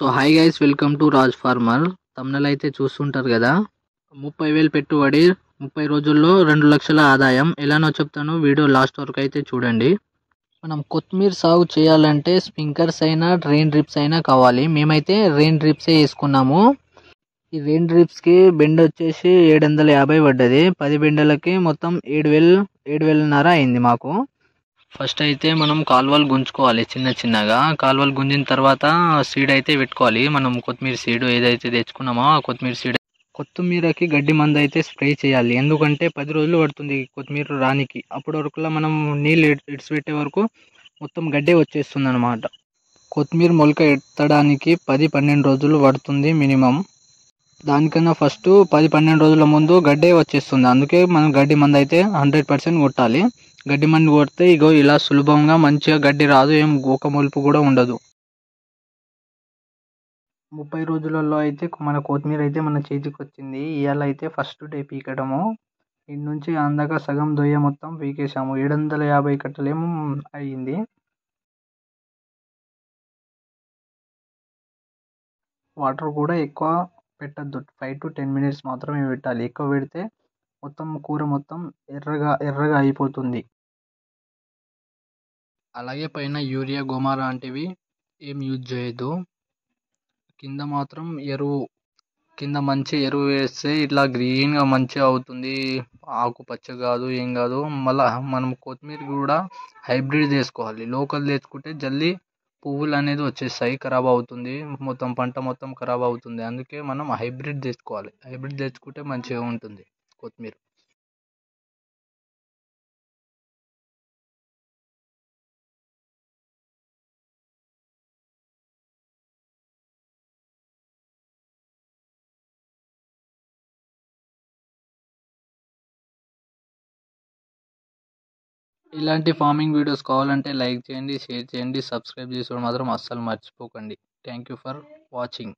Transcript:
So hi guys, welcome to Raj Farmer. Thumbnail అయితే చూస్తుంటారు కదా. 30,000 పెట్టుబడి, 30 రోజుల్లో 2 లక్షల ఆదాయం. ఎలానో చెప్తాను, వీడియో లాస్ట్ వరకు అయితే చూడండి. మనం కొత్తిమీర సాగు చేయాలంటే స్ప్రింకర్స్ అయినా రెయిన్ డ్రిప్స్ అయినా కావాలి. మేమైతే రెయిన్ డ్రిప్సే వేసుకున్నాము. ఈ రెయిన్ డ్రిప్స్కి బెండ్ వచ్చేసి 750 పడ్డది. 10 బెండలకి మొత్తం 7,500 అయింది మాకు. ఫస్ట్ అయితే మనం కాలువలు గుంజుకోవాలి, చిన్న చిన్నగా కాలువలు గుంజిన తర్వాత సీడ్ అయితే పెట్టుకోవాలి. మనం కొత్తిమీర సీడ్ ఏదైతే తెచ్చుకున్నామో ఆ కొత్తిమీరకి గడ్డి మందు అయితే స్ప్రే చేయాలి. ఎందుకంటే 10 రోజులు పడుతుంది కొత్తిమీర రానికి. అప్పటి వరకు మనం నీళ్ళు ఇడిచిపెట్టే వరకు మొత్తం గడ్డే వచ్చేస్తుంది అనమాట. కొత్తిమీర మొలక ఎత్తడానికి 10-12 రోజులు పడుతుంది మినిమం. దానికన్నా ఫస్ట్ 10-12 రోజుల ముందు గడ్డే వచ్చేస్తుంది. అందుకే మనం గడ్డి మందు అయితే 100% కొట్టాలి. గడ్డి మందు కొడితే ఇగో ఇలా సులభంగా మంచిగా గడ్డి రాదు, ఏం ఒక మొలుపు కూడా ఉండదు. 30 రోజులలో అయితే మన కొత్తిమీర అయితే మన చేతికి వచ్చింది. ఇవాళ అయితే ఫస్ట్ డే పీకడము. ఇటు నుంచి అందాక సగం దొయ్య మొత్తం పీకేసాము. 750 కట్టలేమో అయ్యింది. వాటర్ కూడా ఎక్కువ పెట్టద్దు, 5 to 10 minutes మాత్రమే పెట్టాలి. ఎక్కువ పెడితే మొత్తం కూర మొత్తం ఎర్రగా అయిపోతుంది. అలాగే పైన యూరియా, గోమా లాంటివి ఏం యూజ్ చేయొద్దు. కింద మాత్రం కింద మంచి ఎరువు వేస్తే ఇట్లా గ్రీన్గా మంచిగా అవుతుంది. ఆకు పచ్చ కాదు, ఏం కాదు. మళ్ళీ మనం కొత్తిమీర కూడా హైబ్రిడ్ చేసుకోవాలి. లోకల్ తెచ్చుకుంటే జల్దీ పువ్వులు అనేది వచ్చేస్తాయి, ఖరాబ్ అవుతుంది, మొత్తం పంట మొత్తం ఖరాబ్ అవుతుంది. అందుకే మనం హైబ్రిడ్ తెచ్చుకోవాలి. హైబ్రిడ్ తెచ్చుకుంటే మంచిగా ఉంటుంది కొత్తిమీర. ఇలాంటి ఫార్మింగ్ వీడియోస్ కావాలంటే లైక్ చేయండి, షేర్ చేయండి, సబ్స్క్రైబ్ చేసుకోవడం మాత్రం అస్సలు మర్చిపోకండి. Thank you for watching.